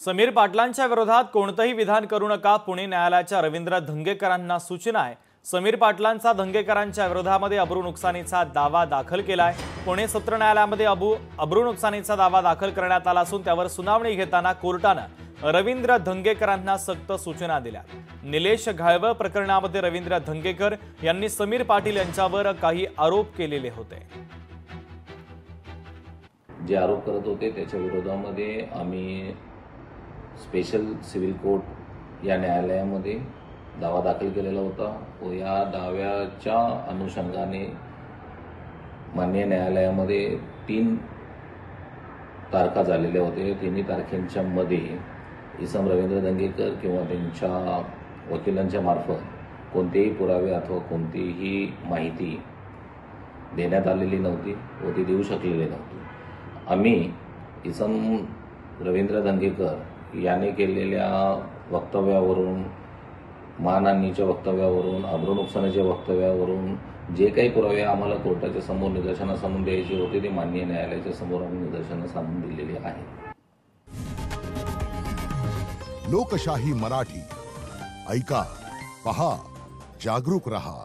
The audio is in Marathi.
समीर पाटलांच्या विरोधात कोणतेही विधान करू नका, पुणे न्यायालयाच्या रवींद्र धंगेकरांना सूचना आहे। समीर पाटलांचा धंगेकरांच्या विरोधामध्ये अब्रू नुकसानीचा दावा दाखल केलाय। पुणे सत्र न्यायालयामध्ये अब्रू नुकसानीचा दावा दाखल करण्यात आला असून त्यावर सुनावणी घेताना कोर्टाने रवींद्र धंगेकरांना सक्त सूचना दिल्या। निलेश घाळवळ प्रकरणामध्ये रवींद्र धंगेकर यांनी समीर पाटील यांच्यावर काही आरोप केलेले होते। जे आरोप करत होते त्याच्या विरोधामध्ये आम्ही स्पेशल सिव्हिल कोर्ट या न्यायालयामध्ये दावा दाखल केलेला होता व या दाव्याच्या अनुषंगाने माननीय न्यायालयामध्ये 3 तारखा झालेल्या होत्या। तिन्ही तारखेच्या मध्ये इसम रवींद्र धंगेकर किंवा त्यांच्या वकिलांच्या मार्फत कोणतेही पुरावे अथवा कोणतीही माहिती देण्यात आलेली नव्हती व ती देऊ शकलेली नव्हती। आम्ही इसम रवींद्र धंगेकर याने केलेल्या वक्तव्यावरून, मानहानीच्या वक्तव्यावरून, अब्रू नुकसानीच्या वक्तव्यावरून जे काही पुरावे आम्हाला कोर्टाच्या समोर निदर्शनास आणून द्यायचे होते ते माननीय न्यायालयाच्या समोर आम्ही निदर्शनास आणून दिलेले आहे। लोकशाही मराठी ऐका, पहा, जागरूक रहा।